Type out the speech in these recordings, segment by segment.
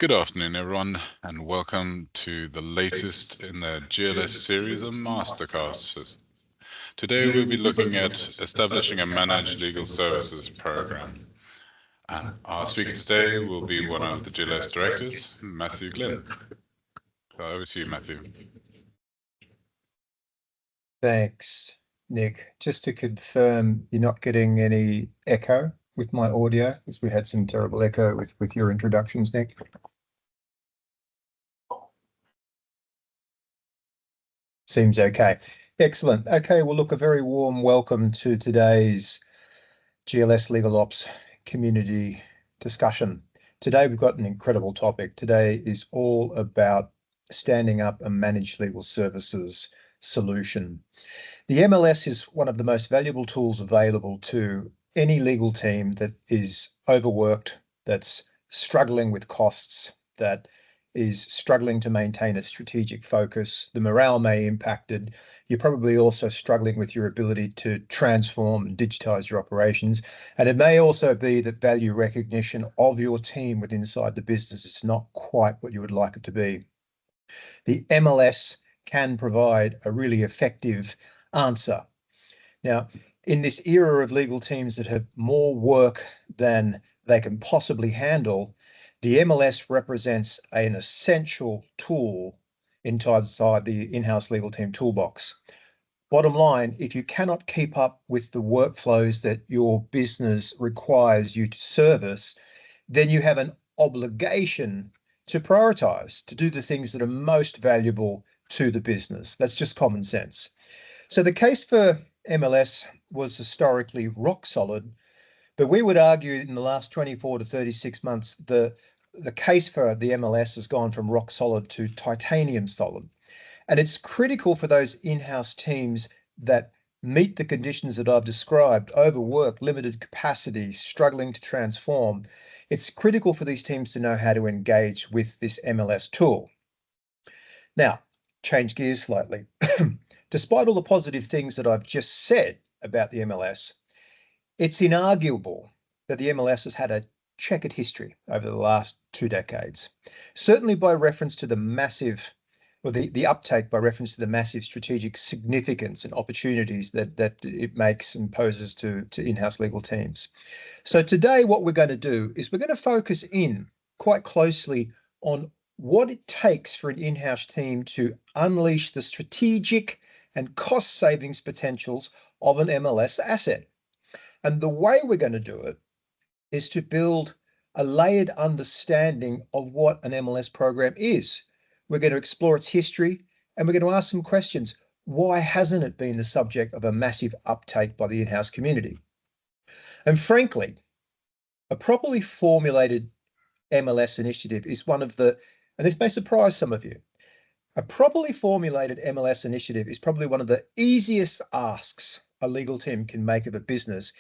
Good afternoon, everyone, and welcome to the latest in the GLS series of mastercasts. Today, we'll be looking at establishing a managed legal services program. And our speaker today will be one of the GLS directors, Matthew Glynn. So over to you, Matthew. Thanks, Nick. Just to confirm, you're not getting any echo with my audio, because we had some terrible echo with your introductions, Nick. Seems okay. Excellent. Okay, well, look, a very warm welcome to today's GLS Legal Ops community discussion. Today, we've got an incredible topic. Today is all about standing up a managed legal services solution. The MLS is one of the most valuable tools available to any legal team that is overworked, that's struggling with costs, that is struggling to maintain a strategic focus. The morale may be impacted. You're probably also struggling with your ability to transform and digitize your operations. And it may also be that value recognition of your team within inside the business is not quite what you would like it to be. The MLS can provide a really effective answer. Now, in this era of legal teams that have more work than they can possibly handle, the MLS represents an essential tool inside the in-house legal team toolbox. Bottom line, if you cannot keep up with the workflows that your business requires you to service, then you have an obligation to prioritize, to do the things that are most valuable to the business. That's just common sense. So the case for MLS was historically rock solid, but we would argue in the last 24 to 36 months, the case for the MLS has gone from rock solid to titanium solid. And it's critical for those in-house teams that meet the conditions that I've described: overwork, limited capacity, struggling to transform. It's critical for these teams to know how to engage with this MLS tool. Now, change gears slightly. Despite all the positive things that I've just said about the MLS, it's inarguable that the MLS has had a checkered history over the last 2 decades. Certainly by reference to the massive, or the uptake by reference to the massive strategic significance and opportunities that it makes and poses to in-house legal teams. So today what we're going to do is we're going to focus in quite closely on what it takes for an in-house team to unleash the strategic and cost savings potentials of an MLS asset. And the way we're going to do it is to build a layered understanding of what an MLS program is. We're going to explore its history, and we're going to ask some questions. Why hasn't it been the subject of a massive uptake by the in-house community? And frankly, a properly formulated MLS initiative is one of the, and this may surprise some of you, a properly formulated MLS initiative is probably one of the easiest asks a legal team can make of a business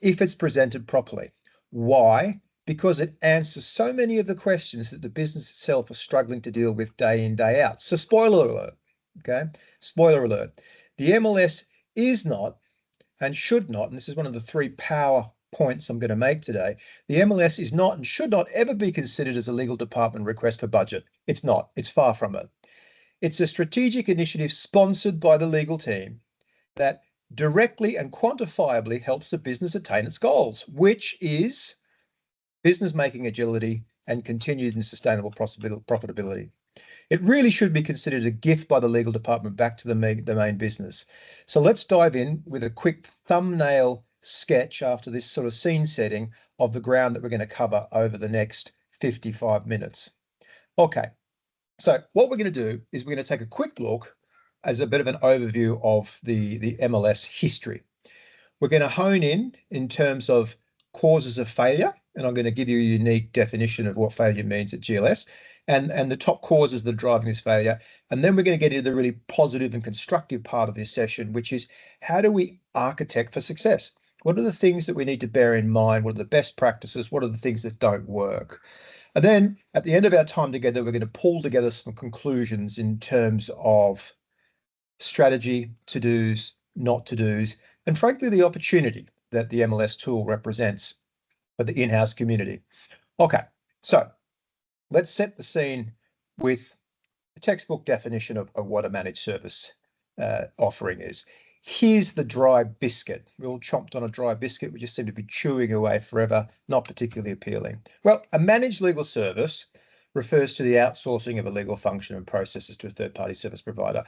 if it's presented properly. Why? Because it answers so many of the questions that the business itself is struggling to deal with day in, day out. So spoiler alert, okay? Spoiler alert. The MLS is not and should not, and this is one of the 3 power points I'm going to make today, the MLS is not and should not ever be considered as a legal department request for budget. It's not. It's far from it. It's a strategic initiative sponsored by the legal team that directly and quantifiably helps the business attain its goals, which is business making agility and continued and sustainable profitability. It really should be considered a gift by the legal department back to the main business. So let's dive in with a quick thumbnail sketch after this sort of scene setting of the ground that we're going to cover over the next 55 minutes. Okay. So what we're going to do is we're going to take a quick look as a bit of an overview of the MLS history. We're going to hone in terms of causes of failure, and I'm going to give you a unique definition of what failure means at GLS and the top causes that are driving this failure. And then we're going to get into the really positive and constructive part of this session, which is how do we architect for success? What are the things that we need to bear in mind? What are the best practices? What are the things that don't work? And then at the end of our time together, we're going to pull together some conclusions in terms of strategy, to-dos, not to-dos, and frankly, the opportunity that the MLS tool represents for the in-house community. Okay, so let's set the scene with a textbook definition of what a managed service offering is. Here's the dry biscuit. We all chomped on a dry biscuit. We just seem to be chewing away forever. Not particularly appealing. Well, a managed legal service refers to the outsourcing of a legal function and processes to a third-party service provider.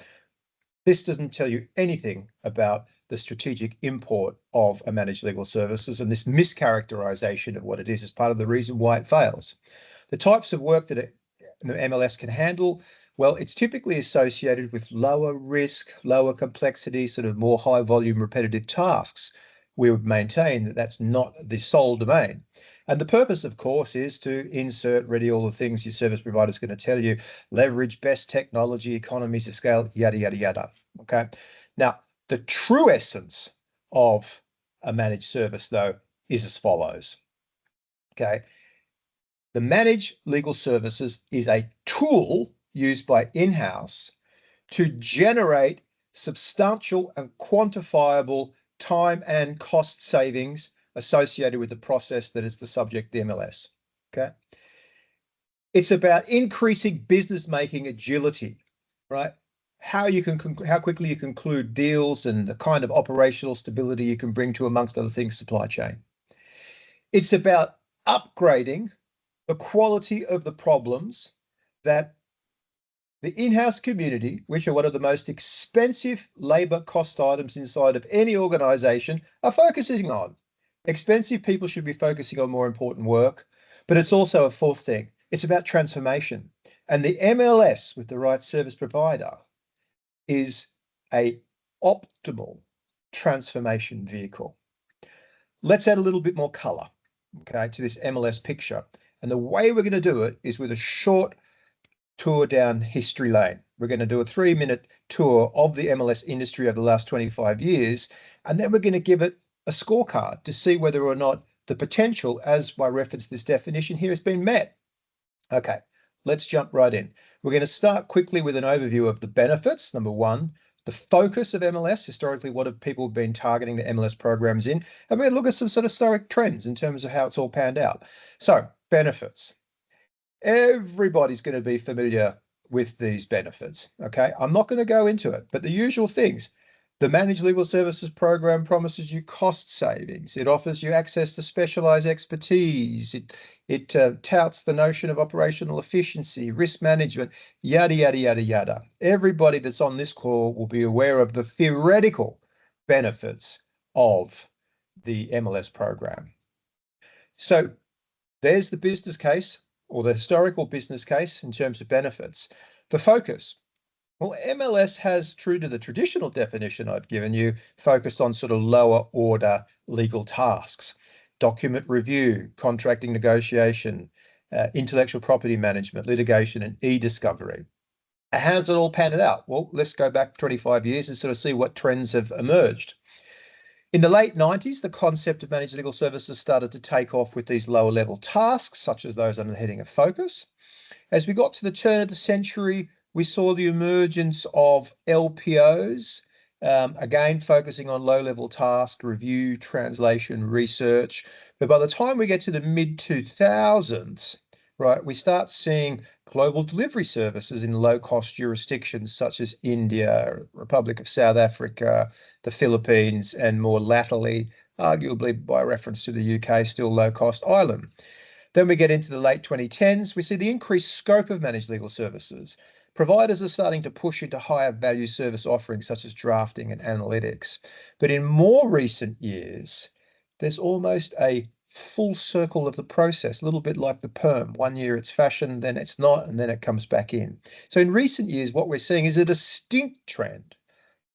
This doesn't tell you anything about the strategic import of a managed legal services, and this mischaracterization of what it is part of the reason why it fails. The types of work that the MLS can handle, well, it's typically associated with lower risk, lower complexity, sort of more high volume repetitive tasks. We would maintain that that's not the sole domain. And the purpose, of course, is to insert ready all the things your service provider is going to tell you, leverage best technology, economies of scale, yada, yada, yada. Okay. Now, the true essence of a managed service, though, is as follows. Okay. The managed legal services is a tool used by in-house to generate substantial and quantifiable time and cost savings associated with the process that is the subject, the MLS. Okay. It's about increasing business making agility, right? How quickly you conclude deals and the kind of operational stability you can bring to, amongst other things, supply chain. It's about upgrading the quality of the problems that the in-house community, which are one of the most expensive labor cost items inside of any organization, are focusing on. Expensive people should be focusing on more important work, but it's also a fourth thing. It's about transformation. And the MLS with the right service provider is a optimal transformation vehicle. Let's add a little bit more color, okay, to this MLS picture. And the way we're going to do it is with a short tour down history lane. We're going to do a 3-minute tour of the MLS industry over the last 25 years, and then we're going to give it a scorecard to see whether or not the potential, as by reference this definition here, has been met. Okay, let's jump right in. We're going to start quickly with an overview of the benefits. Number one, the focus of MLS. Historically, what have people been targeting the MLS programs in? And we're going to look at some sort of historic trends in terms of how it's all panned out. So, benefits. Everybody's going to be familiar with these benefits. Okay, I'm not going to go into it, but the usual things. The Managed Legal Services Program promises you cost savings. It offers you access to specialized expertise. It touts the notion of operational efficiency, risk management, yada, yada, yada, yada. Everybody that's on this call will be aware of the theoretical benefits of the MLS program. So there's the business case, or the historical business case in terms of benefits. The focus. Well, MLS has, true to the traditional definition I've given you, focused on sort of lower order legal tasks, document review, contracting negotiation, intellectual property management, litigation, and e-discovery. How does it all pan it out? Well, let's go back 25 years and sort of see what trends have emerged. In the late 90s, the concept of managed legal services started to take off with these lower level tasks, such as those under the heading of focus. As we got to the turn of the century, we saw the emergence of LPOs, again, focusing on low-level task, review, translation, research. But by the time we get to the mid-2000s, right, we start seeing global delivery services in low-cost jurisdictions such as India, Republic of South Africa, the Philippines, and more latterly, arguably by reference to the UK, still low-cost Ireland. Then we get into the late 2010s, we see the increased scope of managed legal services. Providers are starting to push into higher value service offerings such as drafting and analytics. But in more recent years, there's almost a full circle of the process, a little bit like the perm. 1 year it's fashion, then it's not, and then it comes back in. So in recent years, what we're seeing is a distinct trend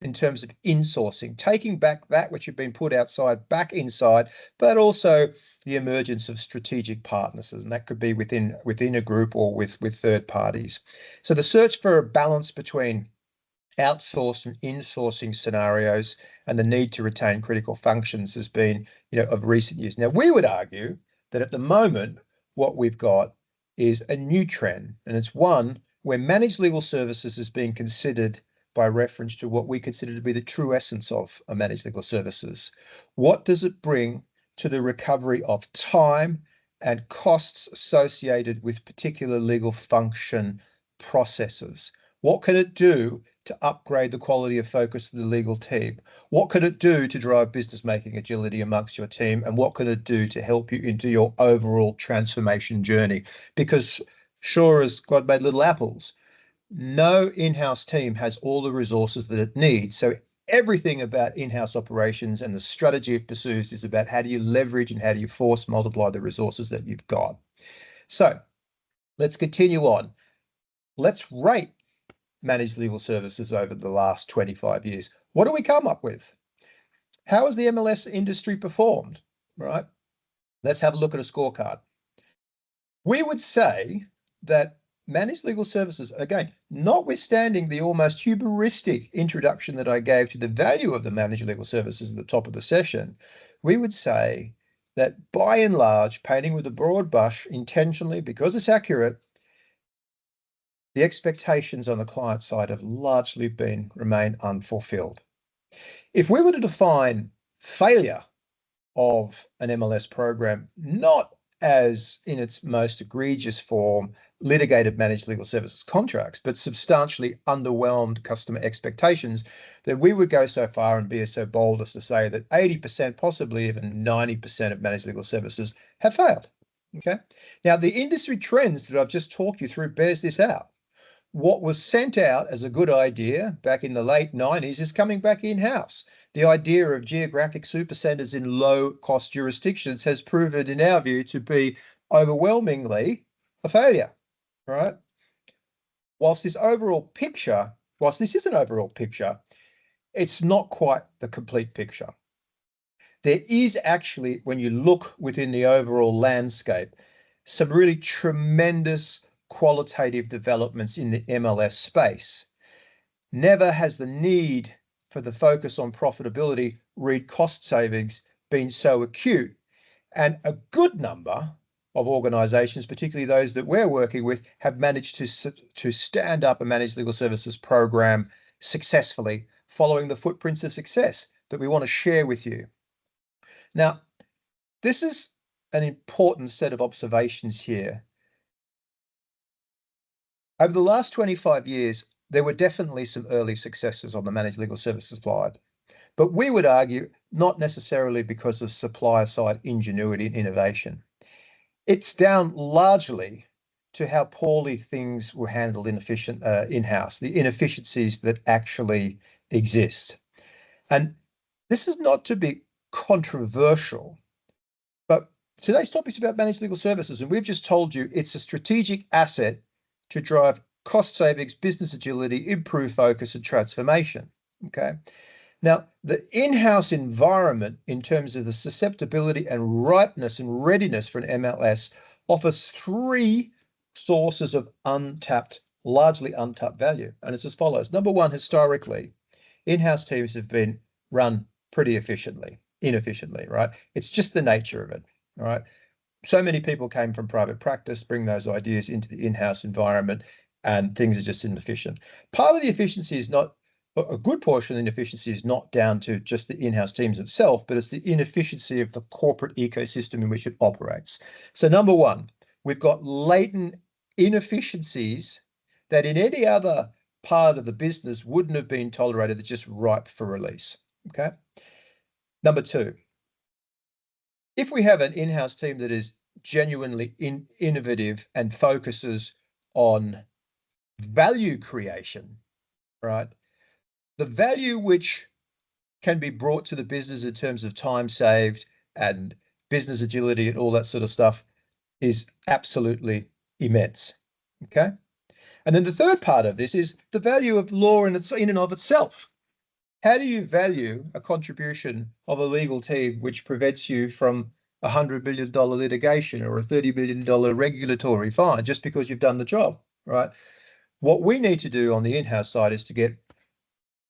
in terms of insourcing, taking back that which had been put outside back inside, but also the emergence of strategic partners, and that could be within a group or with third parties. So the search for a balance between outsourced and insourcing scenarios and the need to retain critical functions has been, of recent years. Now, we would argue that at the moment, what we've got is a new trend, and it's one where managed legal services is being considered by reference to what we consider to be the true essence of a managed legal services. What does it bring to the recovery of time and costs associated with particular legal function processes. What can it do to upgrade the quality of focus of the legal team? What could it do to drive business making agility amongst your team? And what can it do to help you into your overall transformation journey? Because sure as God made little apples, no in-house team has all the resources that it needs. So everything about in-house operations and the strategy it pursues is about how do you leverage and how do you force multiply the resources that you've got. So let's continue on. Let's rate managed legal services over the last 25 years. What do we come up with? How has the MLS industry performed? Right? Let's have a look at a scorecard. We would say that managed legal services, again, notwithstanding the almost hubristic introduction that I gave to the value of the managed legal services at the top of the session, we would say that by and large, painting with a broad brush intentionally because it's accurate, the expectations on the client side have largely remain unfulfilled. If we were to define failure of an MLS program, not as in its most egregious form, litigated managed legal services contracts, but substantially underwhelmed customer expectations, then we would go so far and be so bold as to say that 80%, possibly even 90% of managed legal services have failed. Okay. Now, the industry trends that I've just talked you through bears this out. What was sent out as a good idea back in the late 90s is coming back in-house. The idea of geographic supercenters in low-cost jurisdictions has proven, in our view, to be overwhelmingly a failure, right? Whilst this is an overall picture, it's not quite the complete picture. There is actually, when you look within the overall landscape, some really tremendous qualitative developments in the MLS space. Never has the need for the focus on profitability, read cost savings, been so acute. And a good number of organizations, particularly those that we're working with, have managed to stand up a managed legal services program successfully, following the footprints of success that we want to share with you. Now, this is an important set of observations here. Over the last 25 years, there were definitely some early successes on the managed legal services side, but we would argue not necessarily because of supplier side ingenuity and innovation. It's down largely to how poorly things were handled in-house, the inefficiencies that actually exist. And this is not to be controversial, but today's topic is about managed legal services, and we've just told you it's a strategic asset to drive cost savings, business agility, improve focus, and transformation. Okay. Now, the in-house environment, in terms of the susceptibility and ripeness and readiness for an MLS, offers three sources of largely untapped value. And it's as follows. Number one, historically, in-house teams have been run pretty inefficiently, right? It's just the nature of it, all right? So many people came from private practice, bring those ideas into the in-house environment, and things are just inefficient. Part of the efficiency is not, a good portion of the inefficiency is not down to just the in-house teams itself, but it's the inefficiency of the corporate ecosystem in which it operates. So number one, we've got latent inefficiencies that in any other part of the business wouldn't have been tolerated, that's just ripe for release. Okay. Number two, if we have an in-house team that is genuinely innovative and focuses on value creation, right? The value which can be brought to the business in terms of time saved and business agility and all that sort of stuff is absolutely immense. Okay. And then the third part of this is the value of law in and of itself. How do you value a contribution of a legal team which prevents you from a $100 billion litigation or a $30 billion regulatory fine just because you've done the job, right? What we need to do on the in-house side is to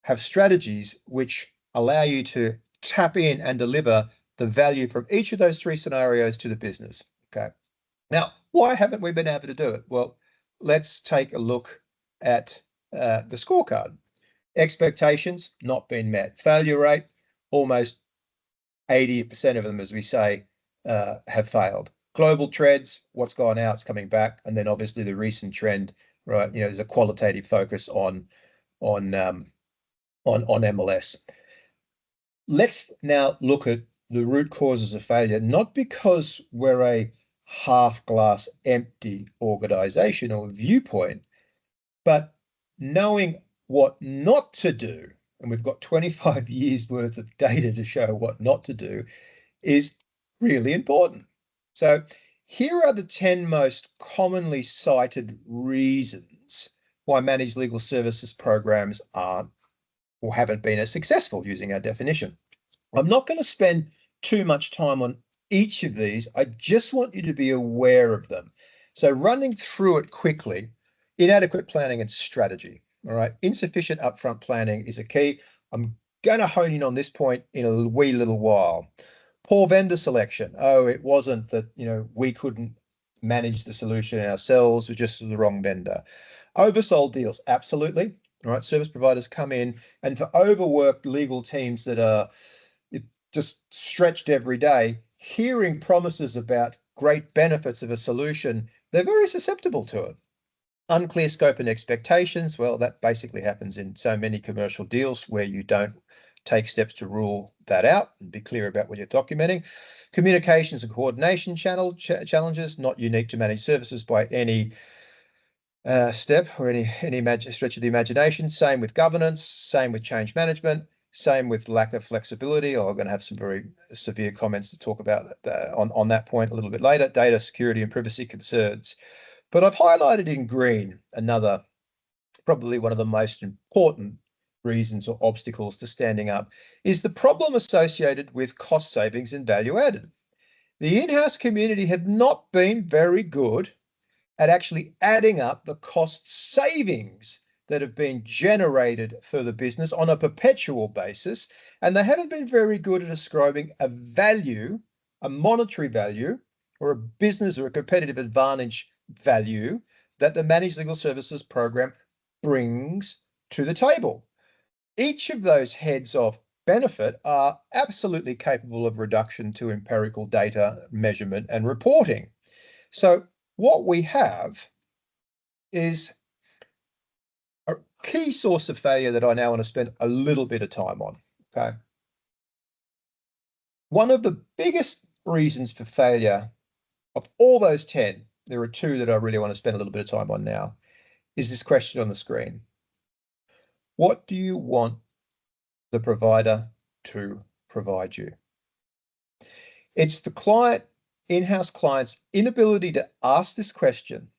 have strategies which allow you to tap in and deliver the value from each of those three scenarios to the business. Okay. Now, why haven't we been able to do it? Well, let's take a look at the scorecard. Expectations not been met. Failure rate, almost 80% of them, as we say, have failed. global trends, what's gone out, it's coming back, and then obviously the recent trend, right? You know, there's a qualitative focus on MLS. Let's now look at the root causes of failure, not because we're a half glass empty organization or viewpoint, but knowing what not to do, and we've got 25 years worth of data to show what not to do, is really important. So here are the 10 most commonly cited reasons why managed legal services programs aren't or haven't been as successful using our definition. I'm not going to spend too much time on each of these. I just want you to be aware of them. So running through it quickly, inadequate planning and strategy. All right. Insufficient upfront planning is a key. I'm going to hone in on this point in a wee little while. Poor vendor selection. Oh, it wasn't that, we couldn't manage the solution ourselves, we're just the wrong vendor. Oversold deals. Absolutely. All right. Service providers come in, and for overworked legal teams that are just stretched every day, hearing promises about great benefits of a solution, they're very susceptible to it. Unclear scope and expectations. Well, that basically happens in so many commercial deals where you don't take steps to rule that out and be clear about what you're documenting. Communications and coordination challenges, not unique to managed services by any step or any stretch of the imagination. Same with governance, same with change management, same with lack of flexibility. I'm going to have some very severe comments to talk about on that point a little bit later. Data security and privacy concerns. But I've highlighted in green another, probably one of the most important reasons or obstacles to standing up is the problem associated with cost savings and value added. The in-house community have not been very good at actually adding up the cost savings that have been generated for the business on a perpetual basis, and they haven't been very good at ascribing a value, a monetary value, or a business or a competitive advantage value that the managed legal services program brings to the table. Each of those heads of benefit are absolutely capable of reduction to empirical data measurement and reporting. So what we have is a key source of failure that I now want to spend a little bit of time on. Okay. One of the biggest reasons for failure of all those 10, there are two that I really want to spend a little bit of time on now, is this question on the screen. What do you want the provider to provide you? It's the client, in-house client's inability to ask this question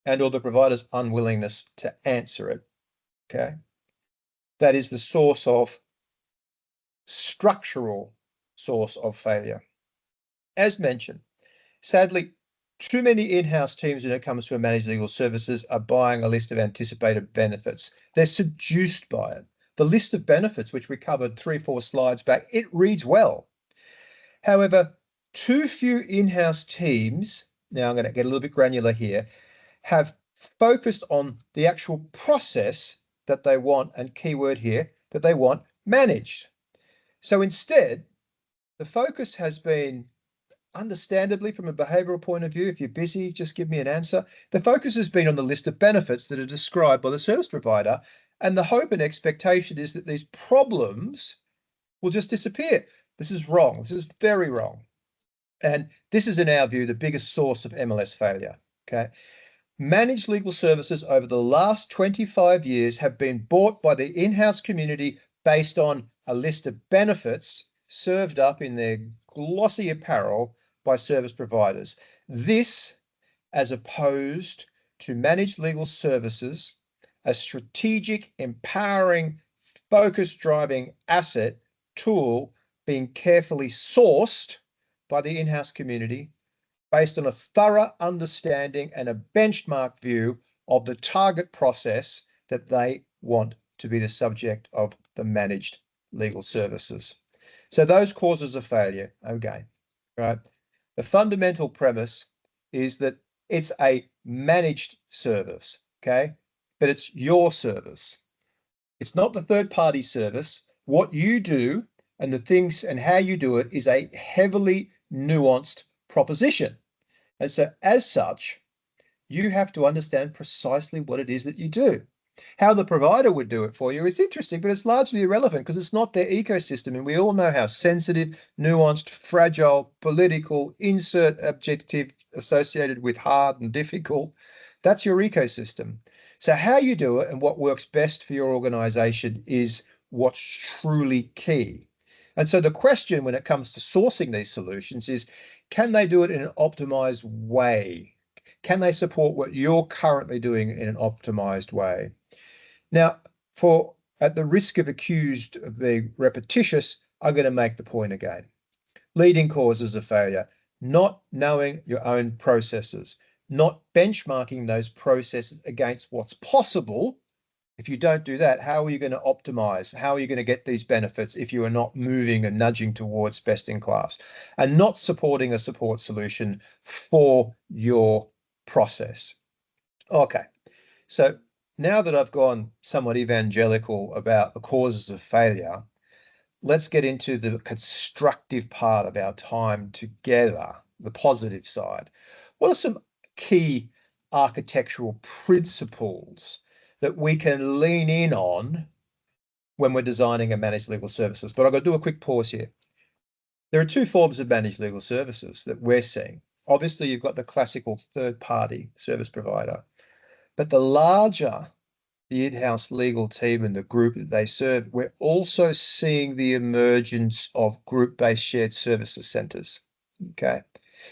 and or the provider's unwillingness to answer it. Okay. That is the structural source of failure. As mentioned, sadly, too many in-house teams when it comes to managed legal services are buying a list of anticipated benefits. They're seduced by it. The list of benefits, which we covered 3-4 slides back, it reads well. However, too few in-house teams, now I'm going to get a little bit granular here, have focused on the actual process that they want, and keyword here, that they want managed. So instead, the focus has been, understandably from a behavioral point of view, if you're busy, just give me an answer. The focus has been on the list of benefits that are described by the service provider, and the hope and expectation is that these problems will just disappear. This is wrong. This is very wrong. And this is, in our view, the biggest source of MLS failure. Okay. Managed legal services over the last 25 years have been bought by the in-house community based on a list of benefits served up in their glossy apparel by service providers. This, as opposed to managed legal services, a strategic, empowering, focus-driving asset tool being carefully sourced by the in-house community based on a thorough understanding and a benchmark view of the target process that they want to be the subject of the managed legal services. So those causes of failure, okay, right? The fundamental premise is that it's a managed service, okay? But it's your service. It's not the third-party service. What you do and the things and how you do it is a heavily nuanced proposition. And so as such, you have to understand precisely what it is that you do. How the provider would do it for you is interesting, but it's largely irrelevant because it's not their ecosystem. And we all know how sensitive, nuanced, fragile, political, insert adjective associated with hard and difficult. That's your ecosystem. So how you do it and what works best for your organization is what's truly key. And so the question when it comes to sourcing these solutions is, can they do it in an optimized way? Can they support what you're currently doing in an optimized way? Now, at the risk of accused of being repetitious, I'm going to make the point again. Leading causes of failure, not knowing your own processes, not benchmarking those processes against what's possible. If you don't do that, how are you going to optimize? How are you going to get these benefits if you are not moving and nudging towards best in class and not supporting a support solution for your process? Okay, so now that I've gone somewhat evangelical about the causes of failure, let's get into the constructive part of our time together, the positive side. What are some key architectural principles that we can lean in on when we're designing a managed legal services? But I've got to do a quick pause here. There are two forms of managed legal services that we're seeing. Obviously, you've got the classical third-party service provider, but the larger the in-house legal team and the group that they serve, we're also seeing the emergence of group-based shared services centers. Okay.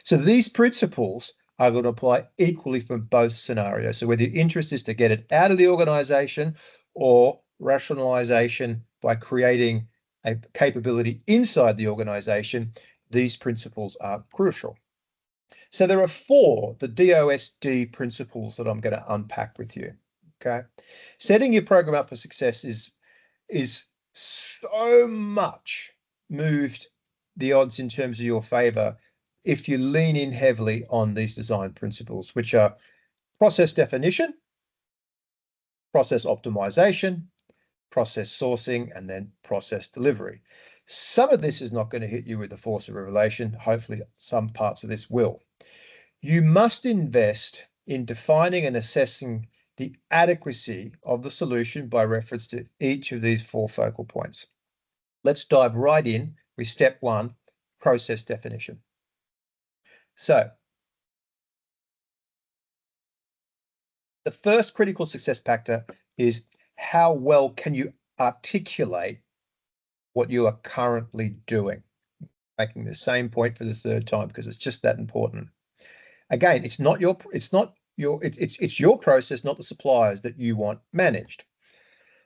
So these principles are going to apply equally for both scenarios. So whether your interest is to get it out of the organization or rationalization by creating a capability inside the organization, these principles are crucial. So there are four, the DOSD principles that I'm going to unpack with you. Okay. Setting your program up for success is so much moved the odds in terms of your favor if you lean in heavily on these design principles, which are process definition, process optimization, process sourcing, and then process delivery. Some of this is not going to hit you with the force of revelation. Hopefully some parts of this will. You must invest in defining and assessing the adequacy of the solution by reference to each of these four focal points. Let's dive right in with step one, process definition. So the first critical success factor is how well can you articulate what you are currently doing? Making the same point for the third time because it's just that important. Again, it's your process, not the suppliers that you want managed.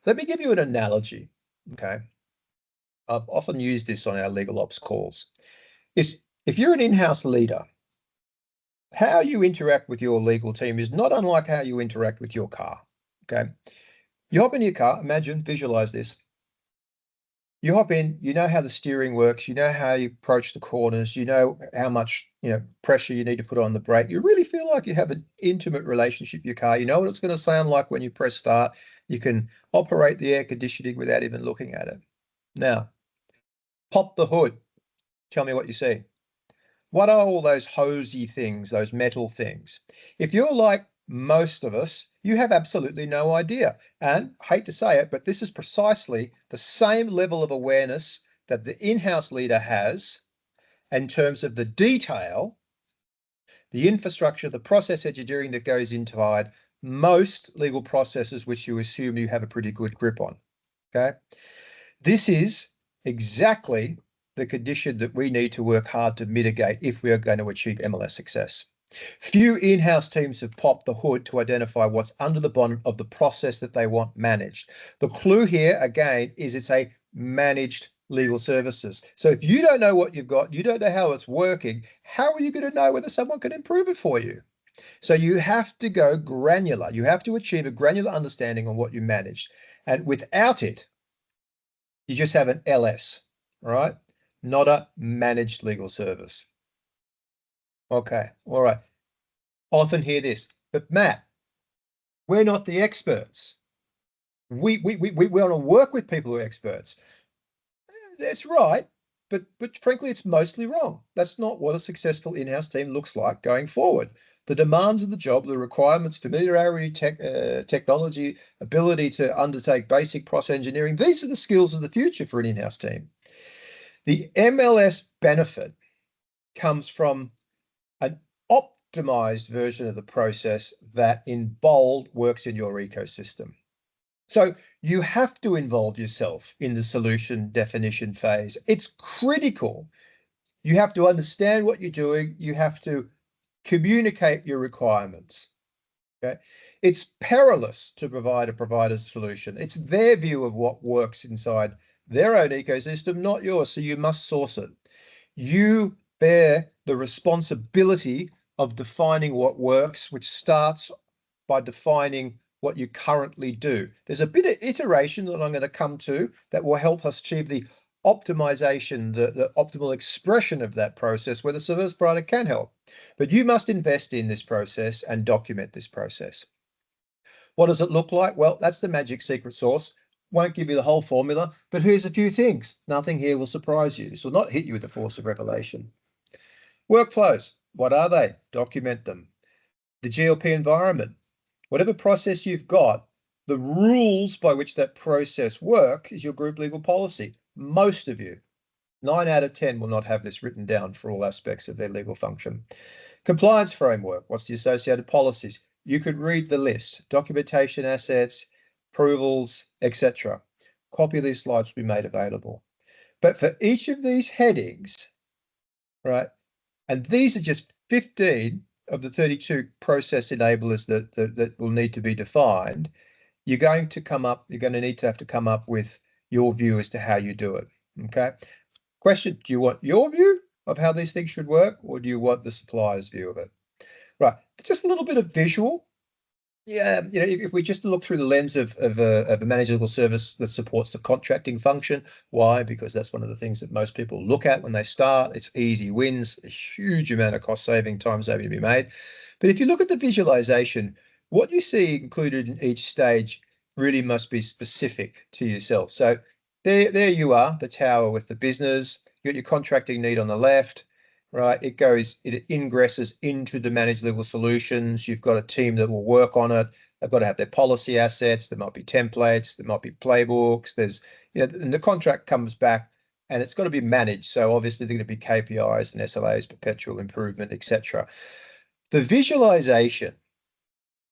Let me give you an analogy. Okay. I've often used this on our legal ops calls. Is if you're an in-house leader, how you interact with your legal team is not unlike how you interact with your car. Okay. You hop in your car, imagine, visualize this. You hop in, you know how the steering works, you know how you approach the corners, you know how much pressure you need to put on the brake. You really feel like you have an intimate relationship with your car. You know what it's going to sound like when you press start. You can operate the air conditioning without even looking at it. Now, pop the hood. Tell me what you see. What are all those hosey things, those metal things? If you're like most of us, you have absolutely no idea. And hate to say it, but this is precisely the same level of awareness that the in-house leader has in terms of the detail, the infrastructure, the process engineering that goes inside most legal processes, which you assume you have a pretty good grip on. Okay. This is exactly the condition that we need to work hard to mitigate if we are going to achieve MLS success. Few in-house teams have popped the hood to identify what's under the bonnet of the process that they want managed. The clue here, again, is it's a managed legal services. So if you don't know what you've got, you don't know how it's working, how are you going to know whether someone can improve it for you? So you have to go granular. You have to achieve a granular understanding on what you managed. And without it, you just have an LS, right? Not a managed legal service. Okay, all right. Often hear this, but Matt, we're not the experts. We want to work with people who are experts. That's right. but frankly, it's mostly wrong. That's not what a successful in-house team looks like going forward. The demands of the job, the requirements, familiarity, technology, ability to undertake basic process engineering, these are the skills of the future for an in-house team. The MLS benefit comes from an optimized version of the process that in bold works in your ecosystem. So you have to involve yourself in the solution definition phase. It's critical. You have to understand what you're doing. You have to communicate your requirements. Okay. It's perilous to provide a provider's solution. It's their view of what works inside their own ecosystem, not yours. So you must source it. You bear the responsibility of defining what works, which starts by defining what you currently do. There's a bit of iteration that I'm going to come to that will help us achieve the optimization, the optimal expression of that process where the service provider can help. But you must invest in this process and document this process. What does it look like? Well, that's the magic secret sauce. Won't give you the whole formula, but here's a few things. Nothing here will surprise you. This will not hit you with the force of revelation. Workflows, what are they? Document them. The GLP environment, whatever process you've got, the rules by which that process works is your group legal policy. Most of you, 9 out of 10, will not have this written down for all aspects of their legal function. Compliance framework, what's the associated policies? You could read the list, documentation assets, approvals, etc. Copy of these slides will be made available. But for each of these headings, right, and these are just 15 of the 32 process enablers that will need to be defined, you're going to need to have to come up with your view as to how you do it. Okay. Question, do you want your view of how these things should work, or do you want the supplier's view of it? Right. Just a little bit of visual. Yeah, if we just look through the lens of a managed legal service that supports the contracting function, why? Because that's one of the things that most people look at when they start. It's easy wins, a huge amount of cost saving, time saving to be made. But if you look at the visualization, what you see included in each stage really must be specific to yourself. So there you are, the tower with the business. You got your contracting need on the left. Right, it ingresses into the managed legal solutions. You've got a team that will work on it. They've got to have their policy assets. There might be templates. There might be playbooks. And the contract comes back and it's got to be managed. So obviously they're going to be KPIs and SLAs, perpetual improvement, etc. The visualization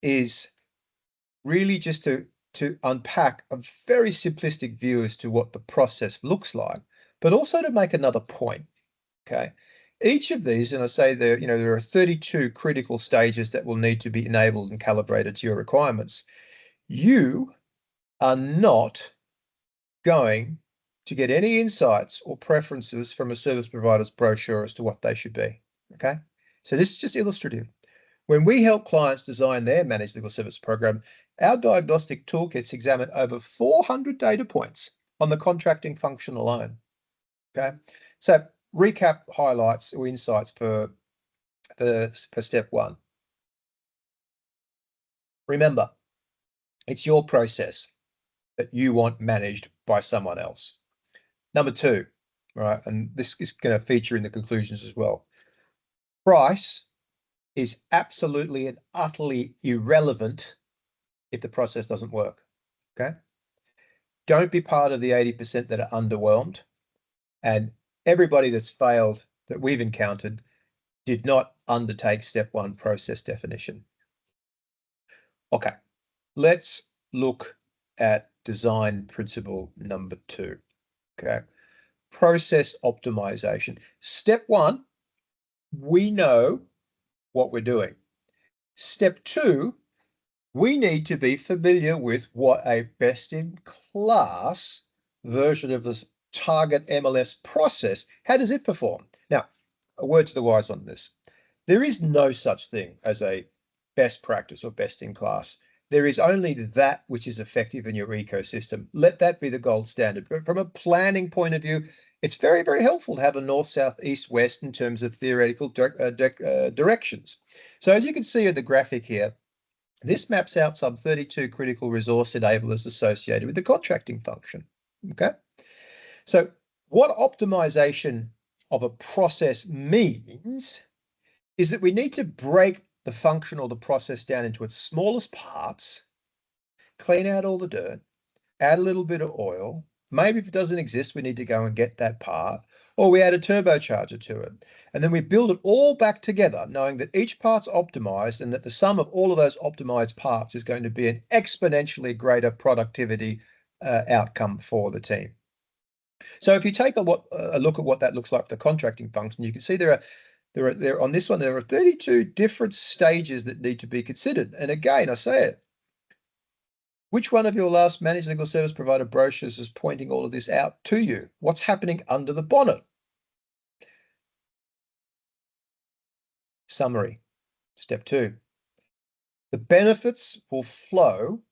is really just to unpack a very simplistic view as to what the process looks like, but also to make another point. Okay. Each of these, and I say there are 32 critical stages that will need to be enabled and calibrated to your requirements. You are not going to get any insights or preferences from a service provider's brochure as to what they should be. Okay. So this is just illustrative. When we help clients design their managed legal service program, our diagnostic toolkits examine over 400 data points on the contracting function alone. Okay. So recap highlights or insights for step one. Remember, it's your process that you want managed by someone else. Number two, right, and this is going to feature in the conclusions as well. Price is absolutely and utterly irrelevant if the process doesn't work. Okay. Don't be part of the 80% that are underwhelmed. And everybody that's failed that we've encountered did not undertake step one, process definition. Okay, let's look at design principle number two. Okay, process optimization. Step one, we know what we're doing. Step two, we need to be familiar with what a best-in-class version of this target MLS process, how does it perform? Now, a word to the wise on this. There is no such thing as a best practice or best in class. There is only that which is effective in your ecosystem. Let that be the gold standard. But from a planning point of view, it's very, very helpful to have a north, south, east, west in terms of theoretical directions. So as you can see in the graphic here, this maps out some 32 critical resource enablers associated with the contracting function. Okay. So What optimization of a process means is that we need to break the function or the process down into its smallest parts, clean out all the dirt, add a little bit of oil. Maybe if it doesn't exist, we need to go and get that part, or we add a turbocharger to it. And then we build it all back together, knowing that each part's optimized and that the sum of all of those optimized parts is going to be an exponentially greater productivity outcome for the team. So if you take a look at what that looks like for the contracting function, you can see there on this one, there are 32 different stages that need to be considered. And again, I say it, which one of your last managed legal service provider brochures is pointing all of this out to you? What's happening under the bonnet? Summary, step 2. The benefits will flow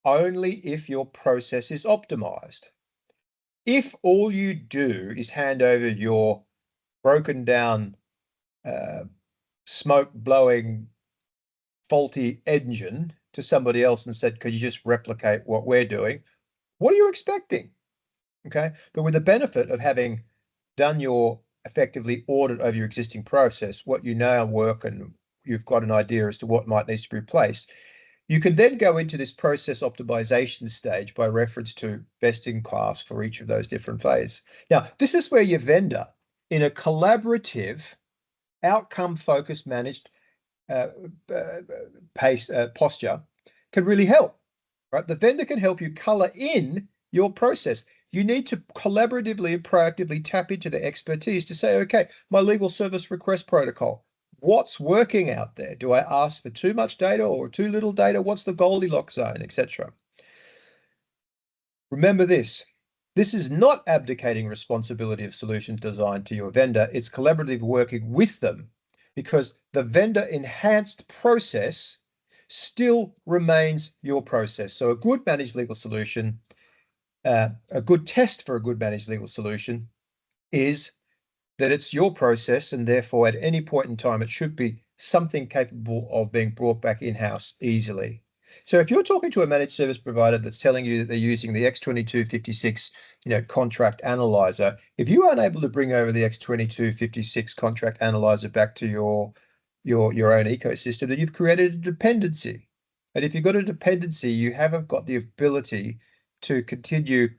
only if your process is optimized. If all you do is hand over your broken down, smoke blowing, faulty engine to somebody else and said, could you just replicate what we're doing? What are you expecting? Okay. But with the benefit of having done your effectively audit of your existing process, what you know work, and you've got an idea as to what might need to be replaced, you can then go into this process optimization stage by reference to best in class for each of those different phases. Now, this is where your vendor, in a collaborative, outcome-focused managed posture, can really help, right? The vendor can help you color in your process. You need to collaboratively and proactively tap into the expertise to say, okay, my legal service request protocol, what's working out there? Do I ask for too much data or too little data? What's the Goldilocks zone, etc.? Remember this. This is not abdicating responsibility of solution design to your vendor. It's collaboratively working with them, because the vendor enhanced process still remains your process. So a good managed legal solution, a good test for a good managed legal solution is that it's your process, and therefore at any point in time, it should be something capable of being brought back in-house easily. So if you're talking to a managed service provider that's telling you that they're using the X2256, contract analyzer, if you aren't able to bring over the X2256 contract analyzer back to your own ecosystem, then you've created a dependency. And if you've got a dependency, you haven't got the ability to continue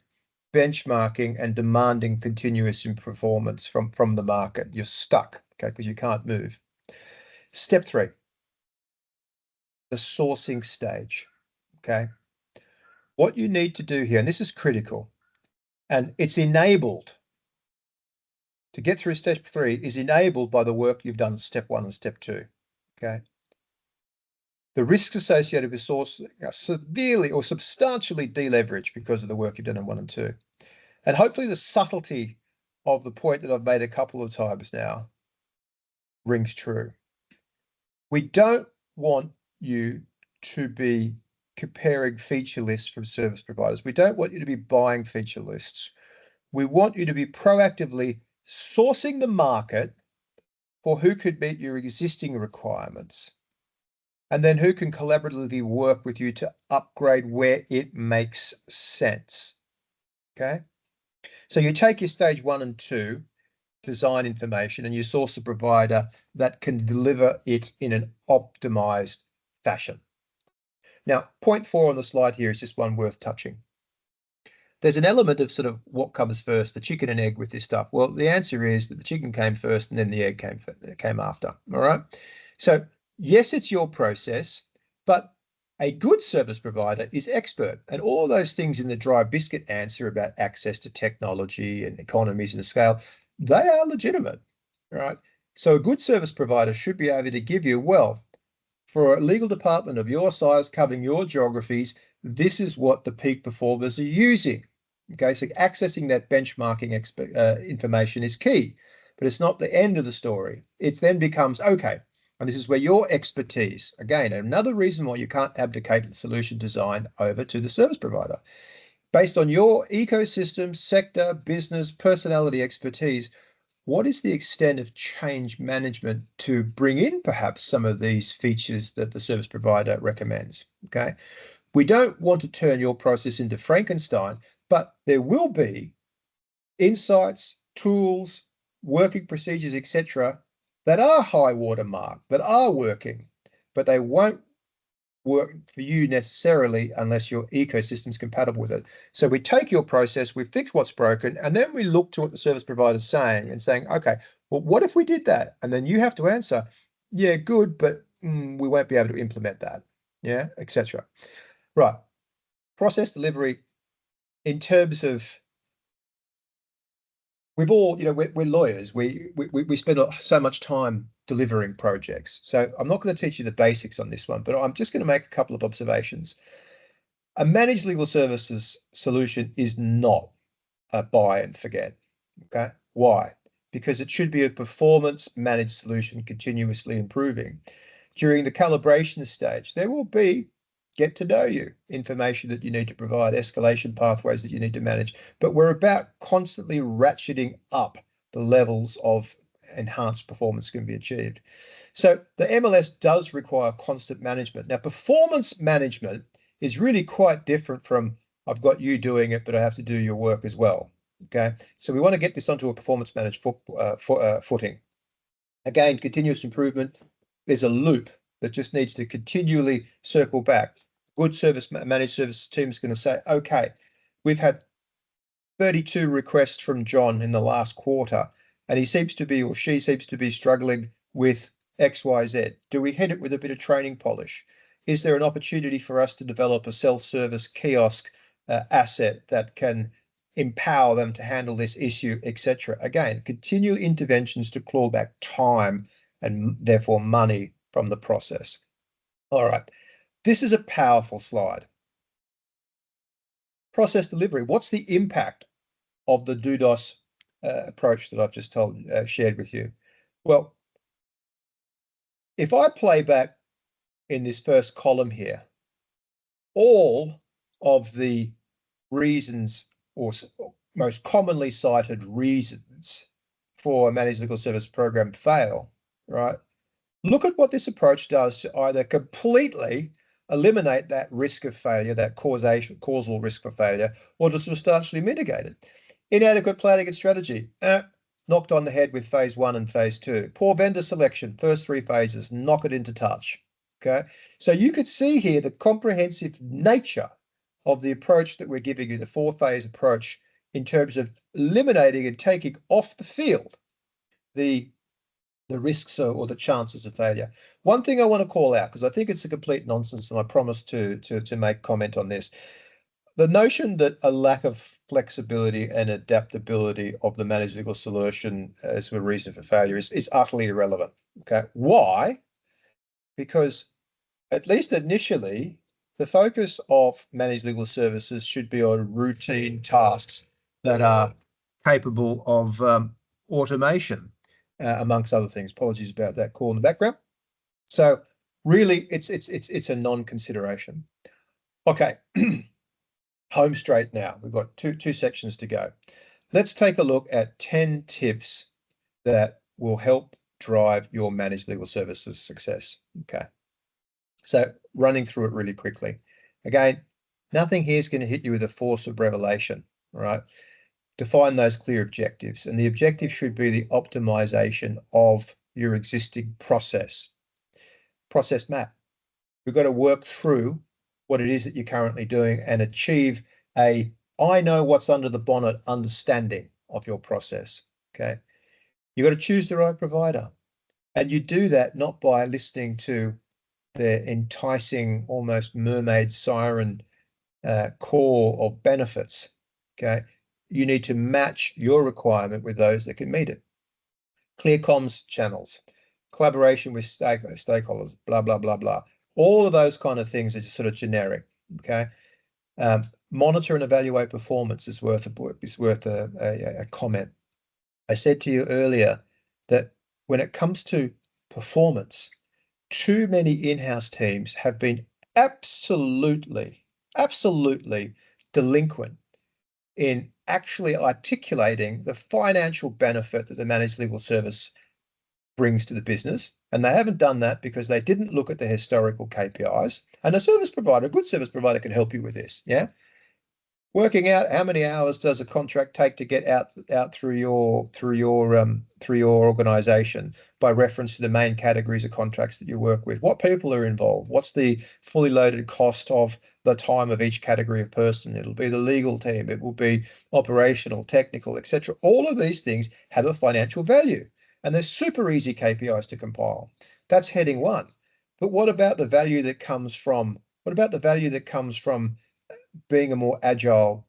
benchmarking and demanding continuous performance from the market. You're stuck, okay, because you can't move. Step 3, the sourcing stage, okay? What you need to do here, and this is critical, and it's enabled to get through step 3 is enabled by the work you've done in step 1 and step 2, okay? The risks associated with sourcing are severely or substantially deleveraged because of the work you've done in 1 and 2. And hopefully the subtlety of the point that I've made a couple of times now rings true. We don't want you to be comparing feature lists from service providers. We don't want you to be buying feature lists. We want you to be proactively sourcing the market for who could meet your existing requirements, and then who can collaboratively work with you to upgrade where it makes sense. Okay? So you take your stage 1 and 2 design information and you source a provider that can deliver it in an optimized fashion. Now, point 4 on the slide here is just one worth touching. There's an element of sort of what comes first, the chicken and egg with this stuff. Well, the answer is that the chicken came first and then the egg came after. All right. So yes, it's your process, but a good service provider is expert, and all those things in the dry biscuit answer about access to technology and economies and scale, they are legitimate, right? So a good service provider should be able to give you, well, for a legal department of your size covering your geographies, this is what the peak performers are using. Okay, so accessing that benchmarking information is key, but it's not the end of the story. It then becomes, okay, and this is where your expertise, again, another reason why you can't abdicate solution design over to the service provider. Based on your ecosystem, sector, business, personality expertise, what is the extent of change management to bring in perhaps some of these features that the service provider recommends? Okay, we don't want to turn your process into Frankenstein, but there will be insights, tools, working procedures, etc., that are high watermark, that are working, but they won't work for you necessarily unless your ecosystem's compatible with it. So we take your process, we fix what's broken, and then we look to what the service provider's saying and saying, okay, well, what if we did that? And then you have to answer, yeah, good, but we won't be able to implement that, yeah, etc. Right. Process delivery in terms of, we've all, we're lawyers. We spend so much time delivering projects. So I'm not going to teach you the basics on this one, but I'm just going to make a couple of observations. A managed legal services solution is not a buy and forget. Okay. Why? Because it should be a performance managed solution continuously improving. During the calibration stage, there will be get to know you information that you need to provide, escalation pathways that you need to manage, but we're about constantly ratcheting up the levels of enhanced performance can be achieved. So the MLS does require constant management. Now, performance management is really quite different from I've got you doing it, but I have to do your work as well. Okay, so we want to get this onto a performance managed footing. Again, continuous improvement. There's a loop that just needs to continually circle back. Good service managed service team is going to say, okay, we've had 32 requests from John in the last quarter, and he seems to be, or she seems to be struggling with XYZ. Do we hit it with a bit of training polish? Is there an opportunity for us to develop a self-service kiosk asset that can empower them to handle this issue, etc.? Again, continual interventions to claw back time and therefore money from the process. All right, this is a powerful slide. Process delivery. What's the impact of the DDoS approach that I've just shared with you? Well, if I play back in this first column here, all of the reasons or most commonly cited reasons for a managed legal service program fail, right? Look at what this approach does to either completely eliminate that risk of failure, that causal risk for failure, or to substantially mitigate it. Inadequate planning and strategy, knocked on the head with phase 1 and phase 2. Poor vendor selection, first 3 phases, knock it into touch. Okay, so you could see here the comprehensive nature of the approach that we're giving you, the 4-phase approach, in terms of eliminating and taking off the field the risks or the chances of failure. One thing I want to call out, because I think it's a complete nonsense, and I promise to make comment on this. The notion that a lack of flexibility and adaptability of the managed legal solution as a reason for failure is utterly irrelevant. Okay, why? Because at least initially, the focus of managed legal services should be on routine tasks that are capable of automation, amongst other things. Apologies about that call in the background. So really, it's a non-consideration. Okay, home straight now. We've got two sections to go. Let's take a look at 10 tips that will help drive your managed legal services success. Okay. So running through it really quickly. Again, nothing here is going to hit you with a force of revelation, right? Define those clear objectives, and the objective should be the optimization of your existing process map. We've got to work through what it is that you're currently doing and achieve a I know what's under the bonnet understanding of your process. Okay. You've got to choose the right provider, and you do that not by listening to the enticing, almost mermaid siren core of benefits. Okay, you need to match your requirement with those that can meet it. Clear comms channels, collaboration with stakeholders, blah, blah, blah, blah. All of those kind of things are just sort of generic. Okay, monitor and evaluate performance is worth a comment. I said to you earlier that when it comes to performance, too many in-house teams have been absolutely delinquent in actually articulating the financial benefit that the managed legal service brings to the business. And they haven't done that because they didn't look at the historical KPIs. And a service provider, a good service provider, can help you with this. Yeah. Working out how many hours does a contract take to get out through your organization by reference to the main categories of contracts that you work with. What people are involved? What's the fully loaded cost of the time of each category of person? It'll be the legal team, it will be operational, technical, etc. All of these things have a financial value, and they're super easy KPIs to compile. That's heading one. But what about the value that comes from being a more agile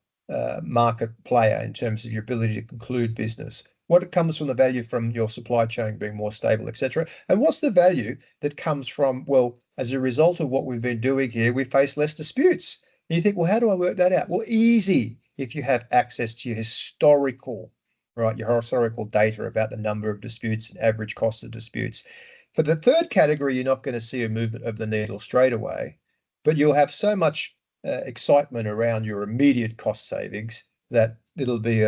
market player in terms of your ability to conclude business? What comes from the value from your supply chain being more stable, etc.? And what's the value that comes from, well, as a result of what we've been doing here, we face less disputes. And you think, well, how do I work that out? Well, easy, if you have access to your historical data about the number of disputes and average costs of disputes. For the third category, you're not going to see a movement of the needle straight away, but you'll have so much excitement around your immediate cost savings that it'll be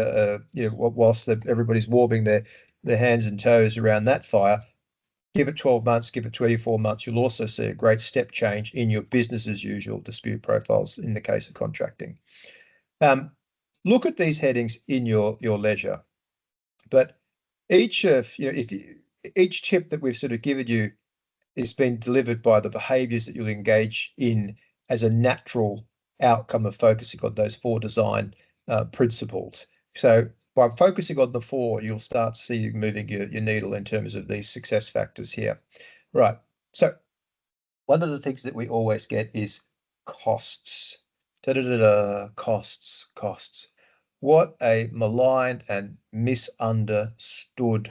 whilst everybody's warming their hands and toes around that fire. Give it 12 months, give it 24 months, you'll also see a great step change in your business as usual dispute profiles in the case of contracting. Look at these headings in your leisure, but each tip that we've sort of given you is being delivered by the behaviors that you'll engage in as a natural outcome of focusing on those four design principles. So by focusing on the four, you'll start to see moving your needle in terms of these success factors here. Right. So one of the things that we always get is costs. Costs. What a maligned and misunderstood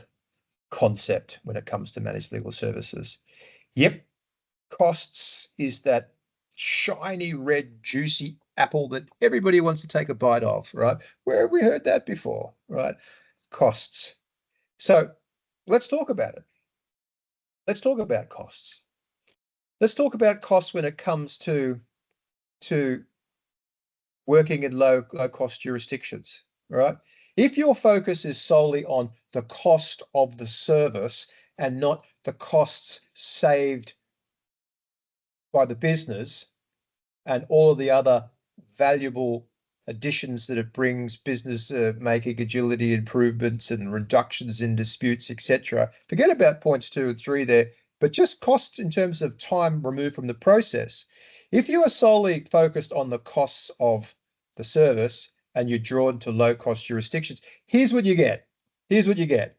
concept when it comes to managed legal services. Yep, costs is that shiny, red, juicy apple that everybody wants to take a bite of, right? Where have we heard that before, right? Costs. So let's talk about it. Let's talk about costs. Let's talk about costs when it comes to working in low cost jurisdictions, right? If your focus is solely on the cost of the service and not the costs saved by the business and all of the other valuable additions that it brings, business making agility improvements and reductions in disputes, etc. Forget about points 2 and 3 there, but just cost in terms of time removed from the process. If you are solely focused on the costs of the service and you're drawn to low cost jurisdictions, here's what you get. Here's what you get.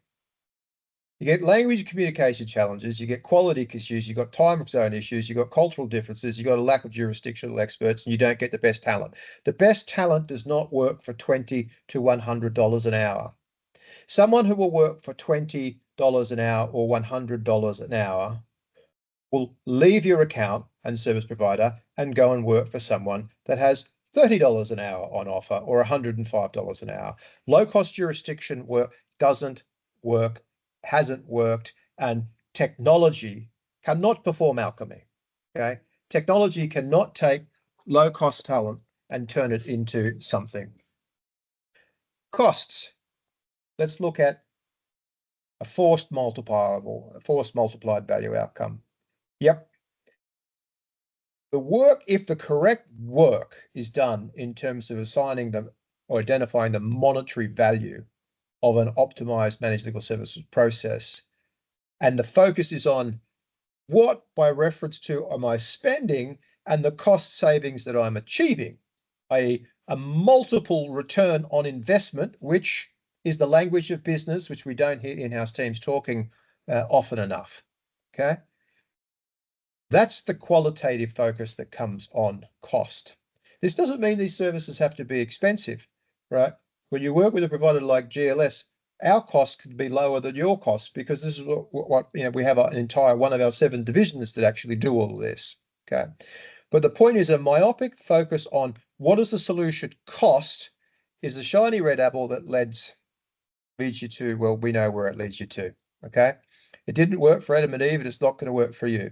You get language and communication challenges, you get quality issues, you've got time zone issues, you've got cultural differences, you've got a lack of jurisdictional experts, and you don't get the best talent. The best talent does not work for $20 to $100 an hour. Someone who will work for $20 an hour or $100 an hour will leave your account and service provider and go and work for someone that has $30 an hour on offer or $105 an hour. Low cost jurisdiction work doesn't work, hasn't worked, and technology cannot perform alchemy. Okay, technology cannot take low cost talent and turn it into something. Costs. Let's look at a forced multiplied value outcome. Yep. The work, if the correct work is done in terms of assigning them or identifying the monetary value of an optimized managed legal services process, and the focus is on what, by reference to, am I spending and the cost savings that I'm achieving, a multiple return on investment, which is the language of business, which we don't hear in-house teams talking often enough. Okay. That's the qualitative focus that comes on cost. This doesn't mean these services have to be expensive, right? When you work with a provider like GLS, our costs could be lower than your costs because this is what we have an entire one of our 7 divisions that actually do all of this. Okay. But the point is a myopic focus on what does the solution cost is the shiny red apple that leads you to, well, we know where it leads you to. Okay. It didn't work for Adam and Eve, and it's not going to work for you.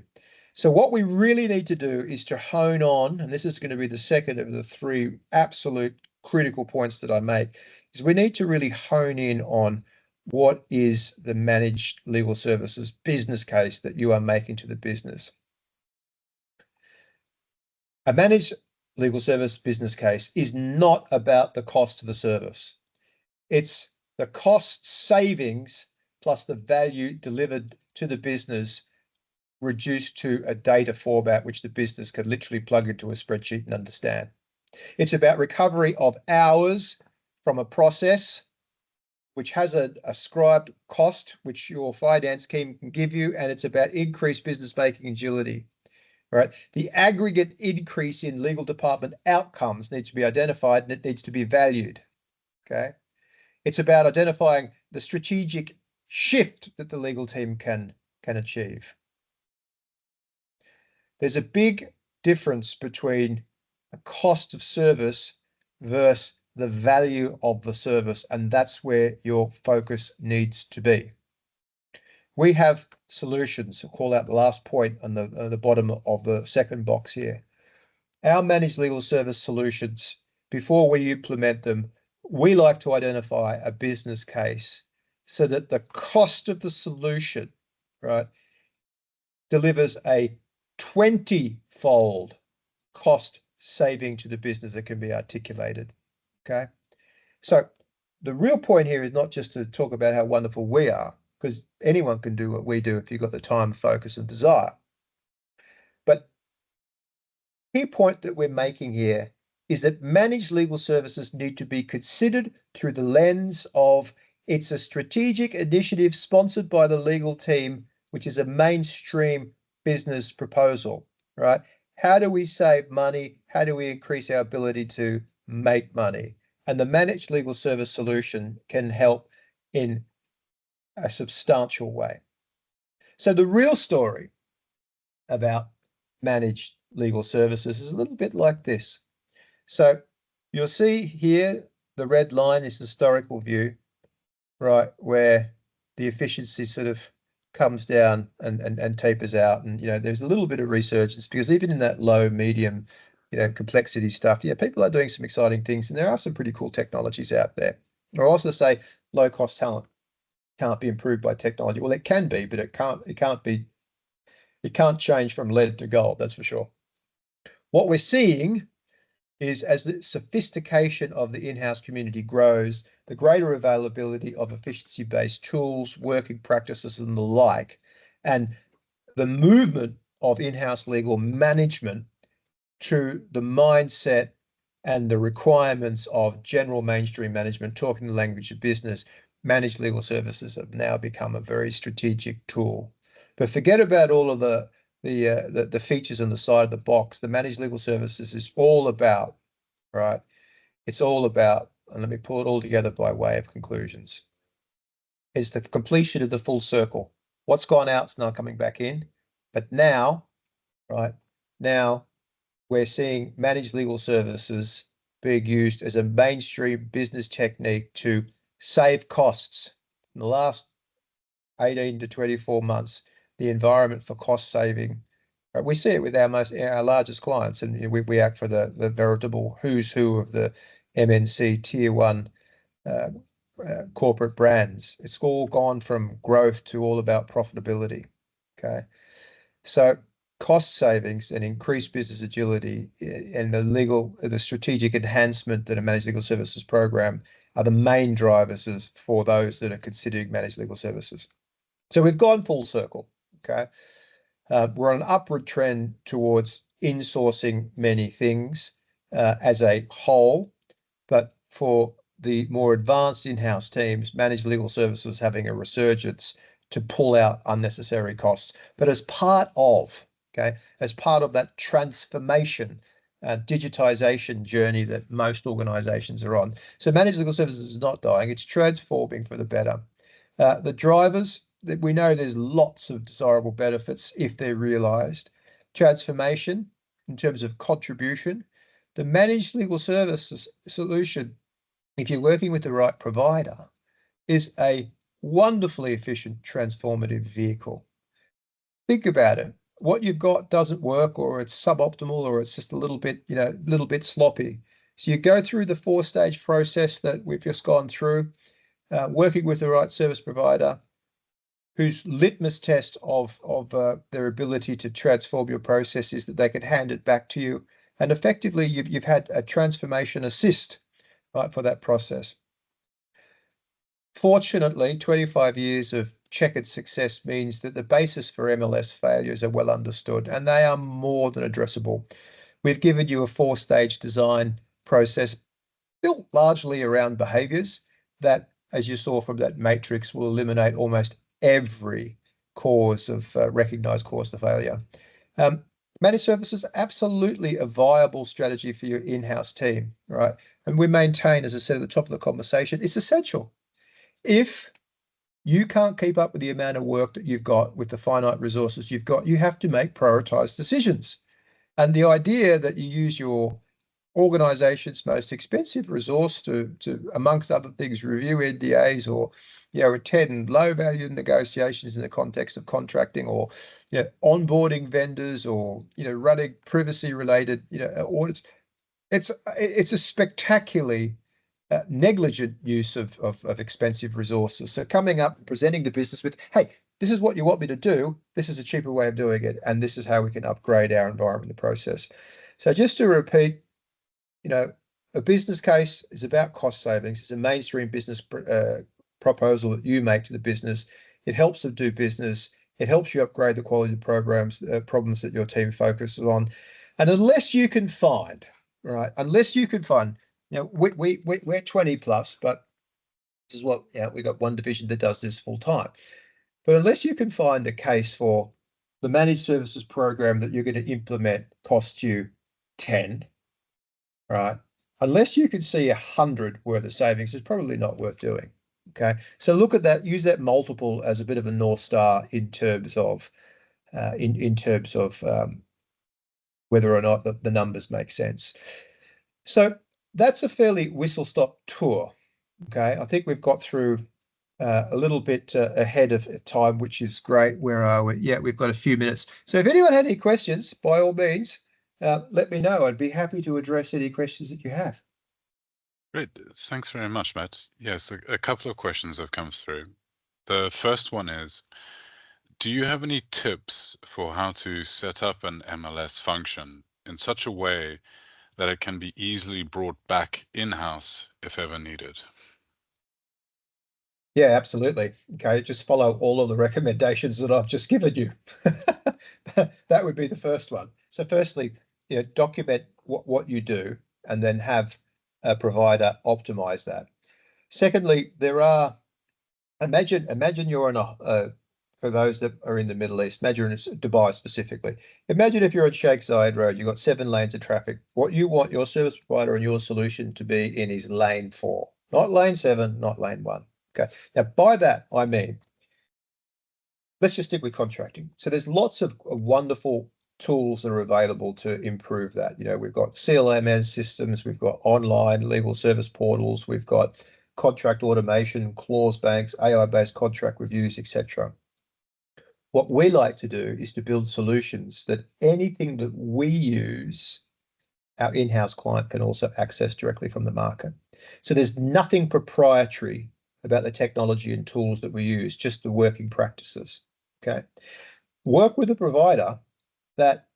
So what we really need to do is to hone on, and this is going to be the second of the 3 absolute critical points that I make, is we need to really hone in on what is the managed legal services business case that you are making to the business. A managed legal service business case is not about the cost of the service. It's the cost savings plus the value delivered to the business reduced to a data format which the business can literally plug into a spreadsheet and understand. It's about recovery of hours from a process which has a ascribed cost, which your finance team can give you, and it's about increased business making agility. Right? The aggregate increase in legal department outcomes needs to be identified and it needs to be valued. Okay. It's about identifying the strategic shift that the legal team can achieve. There's a big difference between a cost of service versus the value of the service, and that's where your focus needs to be. We have solutions. I'll call out the last point on the bottom of the second box here. Our managed legal service solutions, before we implement them, we like to identify a business case so that the cost of the solution, right, delivers a 20-fold cost saving to the business that can be articulated. Okay. So the real point here is not just to talk about how wonderful we are, because anyone can do what we do if you've got the time, focus, and desire. But the key point that we're making here is that managed legal services need to be considered through the lens of it's a strategic initiative sponsored by the legal team, which is a mainstream business proposal, right? How do we save money? How do we increase our ability to make money? And the managed legal service solution can help in a substantial way. So the real story about managed legal services is a little bit like this. So you'll see here, the red line is the historical view, right, where the efficiency sort of comes down and tapers out. And, there's a little bit of resurgence because even in that low, medium, complexity stuff, people are doing some exciting things and there are some pretty cool technologies out there. Or also say low cost talent can't be improved by technology. Well, it can be, but it can't change from lead to gold, that's for sure. What we're seeing is as the sophistication of the in-house community grows, the greater availability of efficiency-based tools, working practices, and the like, and the movement of in-house legal management to the mindset and the requirements of general mainstream management, talking the language of business, managed legal services have now become a very strategic tool. But forget about all of the features on the side of the box. The managed legal services is all about, right? It's all about, and let me pull it all together by way of conclusions. It's the completion of the full circle. What's gone out is now coming back in. But now, right, now we're seeing managed legal services being used as a mainstream business technique to save costs. In the last 18 to 24 months, the environment for cost saving, we see it with our largest clients, and we act for the veritable who's who of the MNC tier one corporate brands. It's all gone from growth to all about profitability. Okay, so cost savings and increased business agility and the strategic enhancement that a managed legal services program are the main drivers for those that are considering managed legal services. So we've gone full circle. Okay. We're on an upward trend towards insourcing many things as a whole, but for the more advanced in-house teams, managed legal services having a resurgence to pull out unnecessary costs. But as part of that transformation, digitization journey that most organizations are on. So managed legal services is not dying, it's transforming for the better. The drivers, that we know there's lots of desirable benefits if they're realized. Transformation in terms of contribution. The managed legal services solution, if you're working with the right provider, is a wonderfully efficient transformative vehicle. Think about it. What you've got doesn't work, or it's suboptimal, or it's just a little bit sloppy. So you go through the 4-stage process that we've just gone through, working with the right service provider, whose litmus test of their ability to transform your process is that they can hand it back to you And effectively, you've had a transformation assist, right, for that process. Fortunately, 25 years of checkered success means that the basis for MLS failures are well understood, and they are more than addressable. We've given you a 4-stage design process built largely around behaviors that, as you saw from that matrix, will eliminate almost every cause of recognized cause of failure. Managed services are absolutely a viable strategy for your in-house team, right? And we maintain, as I said at the top of the conversation, it's essential. If you can't keep up with the amount of work that you've got with the finite resources you've got, you have to make prioritized decisions. And the idea that you use your organization's most expensive resource to amongst other things, review NDAs or attend low value negotiations in the context of contracting, or onboarding vendors, or running privacy related audits. It's a spectacularly negligent use of expensive resources. So coming up and presenting the business with, hey, this is what you want me to do, this is a cheaper way of doing it, and this is how we can upgrade our environment in the process. So just to repeat, a business case is about cost savings. It's a mainstream business proposal that you make to the business. It helps them do business. It helps you upgrade the quality of programs, problems that your team focuses on. And unless you can find, we're 20 plus, but this is what, we've got one division that does this full time. But unless you can find a case for the managed services program that you're going to implement cost you 10, right? Unless you can see 100 worth of savings, it's probably not worth doing. Okay, so look at that. Use that multiple as a bit of a North Star in terms of whether or not the numbers make sense. So that's a fairly whistle-stop tour. Okay, I think we've got through a little bit ahead of time, which is great. Where are we? Yeah, we've got a few minutes. So if anyone had any questions, by all means, let me know. I'd be happy to address any questions that you have. Great. Thanks very much, Matt. Yes, a couple of questions have come through. The first one is, do you have any tips for how to set up an MLS function in such a way that it can be easily brought back in-house if ever needed? Yeah, absolutely. Okay, just follow all of the recommendations that I've just given you. That would be the first one. So firstly, document what you do and then have a provider optimize that. Secondly, imagine you're in for those that are in the Middle East, imagine in Dubai specifically. Imagine if you're at Sheikh Zayed Road, you've got 7 lanes of traffic. What you want your service provider and your solution to be in is lane 4, not lane 7, not lane 1. Okay. Now, by that, I mean, let's just stick with contracting. So there's lots of wonderful tools that are available to improve that. We've got CLMS systems, we've got online legal service portals, we've got contract automation, clause banks, AI-based contract reviews, etc. What we like to do is to build solutions that anything that we use, our in-house client can also access directly from the market. So there's nothing proprietary about the technology and tools that we use, just the working practices. Okay. Work with a provider that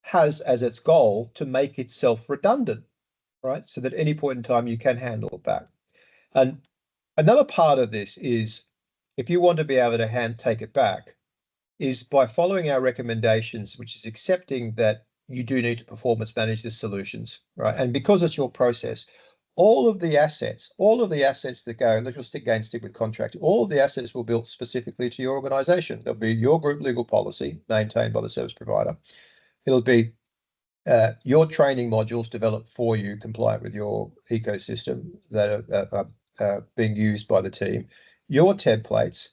has as its goal to make itself redundant, right? So that at any point in time you can handle it back. And another part of this is, if you want to be able to take it back, is by following our recommendations, which is accepting that you do need to performance manage the solutions, right? And because it's your process, all of the assets that go, let's just stick with contracting, all of the assets will be built specifically to your organization. There'll be your group legal policy maintained by the service provider. It'll be your training modules developed for you, compliant with your ecosystem that are being used by the team, your templates,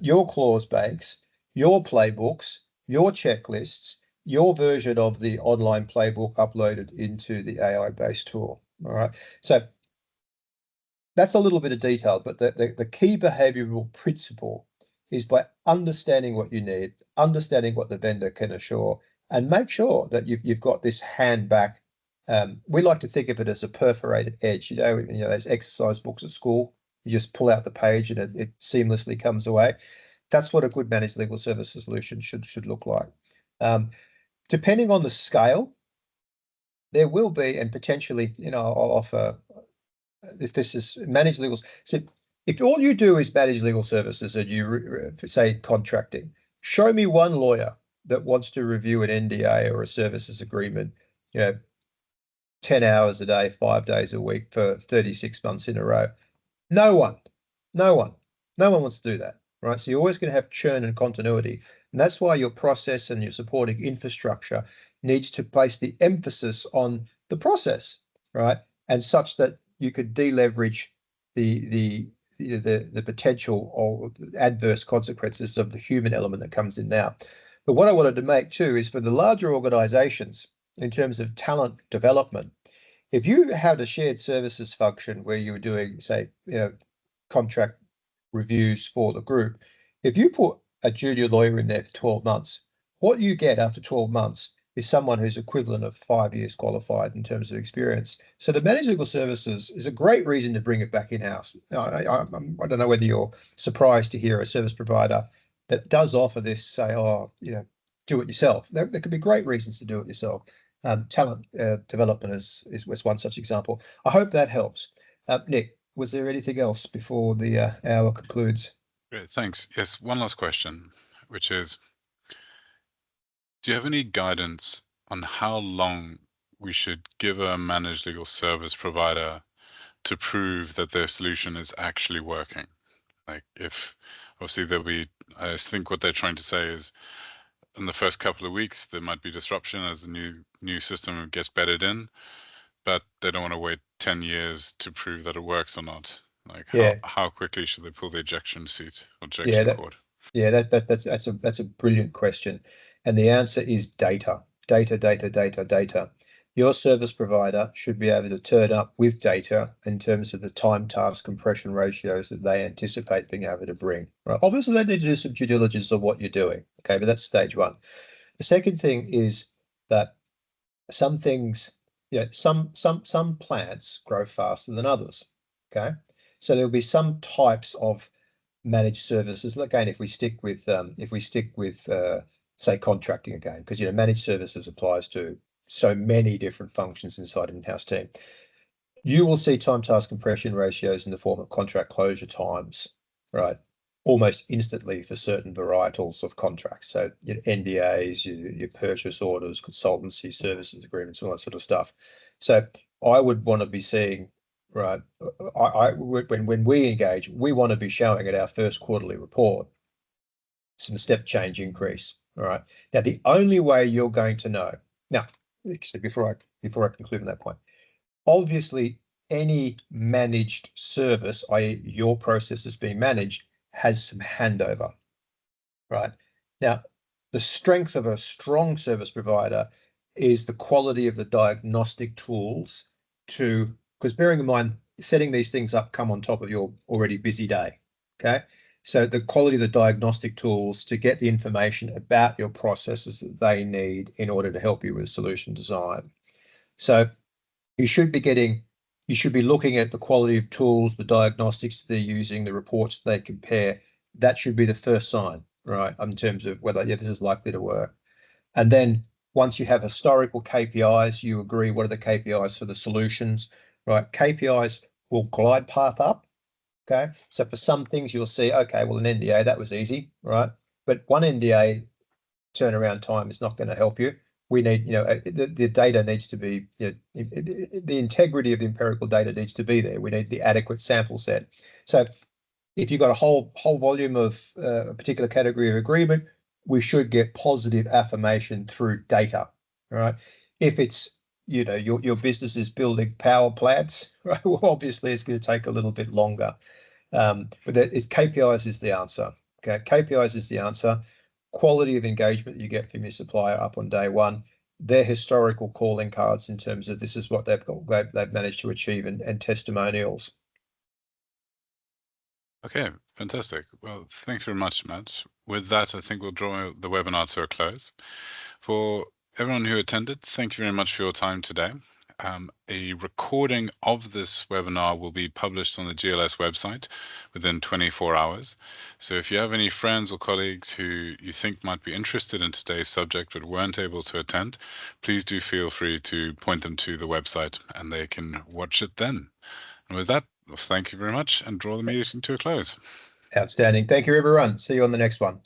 your clause banks, your playbooks, your checklists, your version of the online playbook uploaded into the AI-based tool. All right. So that's a little bit of detail, but the key behavioral principle is by understanding what you need, understanding what the vendor can assure, and make sure that you've got this hand back. We like to think of it as a perforated edge. Those exercise books at school, you just pull out the page and it seamlessly comes away. That's what a good managed legal services solution should look like. Depending on the scale there will be, and potentially, I'll offer this is managed legals. So if all you do is manage legal services and you say contracting, show me one lawyer that wants to review an NDA or a services agreement, 10 hours a day, 5 days a week for 36 months in a row. No one, no one, no one wants to do that, right? So you're always going to have churn and continuity. And that's why your process and your supporting infrastructure needs to place the emphasis on the process, right? And such that you could deleverage the potential or adverse consequences of the human element that comes in now. But what I wanted to make too is for the larger organizations, in terms of talent development, if you had a shared services function where you were doing, say, contract reviews for the group, if you put a junior lawyer in there for 12 months, what you get after 12 months is someone who's equivalent of 5 years qualified in terms of experience. So the managed legal services is a great reason to bring it back in-house. I don't know whether you're surprised to hear a service provider that does offer this say, do it yourself. There could be great reasons to do it yourself. Talent development was one such example. I hope that helps. Nick, was there anything else before the hour concludes? Great, thanks. Yes, one last question, which is, do you have any guidance on how long we should give a managed legal service provider to prove that their solution is actually working? Like, if obviously I think what they're trying to say is, in the first couple of weeks, there might be disruption as the new system gets bedded in, but they don't want to wait 10 years to prove that it works or not. Like, Yeah, how quickly should they pull the ejection seat or yeah, ejection cord? that's a brilliant question, and the answer is data, data, data, data, data. Your service provider should be able to turn up with data in terms of the time task compression ratios that they anticipate being able to bring. Right? Obviously, they need to do some due diligence of what you're doing. Okay, but that's stage one. The second thing is that some things, some plants grow faster than others. Okay, so there'll be some types of managed services. Again, if we stick with say contracting again, because managed services applies to so many different functions inside an in-house team. You will see time task compression ratios in the form of contract closure times, right? Almost instantly for certain varietals of contracts. So NDAs, your purchase orders, consultancy services agreements, all that sort of stuff. So I would want to be seeing, right? When we engage, we want to be showing at our first quarterly report some step change increase. All right. Now the only way you're going to know now, actually, before I conclude on that point, obviously any managed service, i.e. your process is being managed, has some handover, right? Now, the strength of a strong service provider is the quality of the diagnostic tools because bearing in mind, setting these things up come on top of your already busy day, okay? So the quality of the diagnostic tools to get the information about your processes that they need in order to help you with solution design. So you should be looking at the quality of tools, the diagnostics they're using, the reports they compare. That should be the first sign, right, in terms of whether this is likely to work. And then once you have historical KPIs, you agree what are the KPIs for the solutions, right? KPIs will glide path up. Okay. So for some things you'll see, okay, well, an NDA, that was easy, right? But one NDA turnaround time is not going to help you. We need, the data needs to be, the integrity of the empirical data needs to be there. We need the adequate sample set. So if you've got a whole volume of a particular category of agreement, we should get positive affirmation through data. All right. If it's, your business is building power plants, right? Well, obviously it's going to take a little bit longer. But it's KPIs is the answer. Okay, KPIs is the answer. Quality of engagement you get from your supplier up on day one, their historical calling cards in terms of this is what they've managed to achieve, and testimonials. Okay, fantastic. Well, thanks very much, Matt. With that, I think we'll draw the webinar to a close. For everyone who attended, thank you very much for your time today. a recording of this webinar will be published on the GLS website within 24 hours. So if you have any friends or colleagues who you think might be interested in today's subject but weren't able to attend, please do feel free to point them to the website and they can watch it then. And with that, thank you very much and draw the meeting to a close. Outstanding. Thank you, everyone. See you on the next one.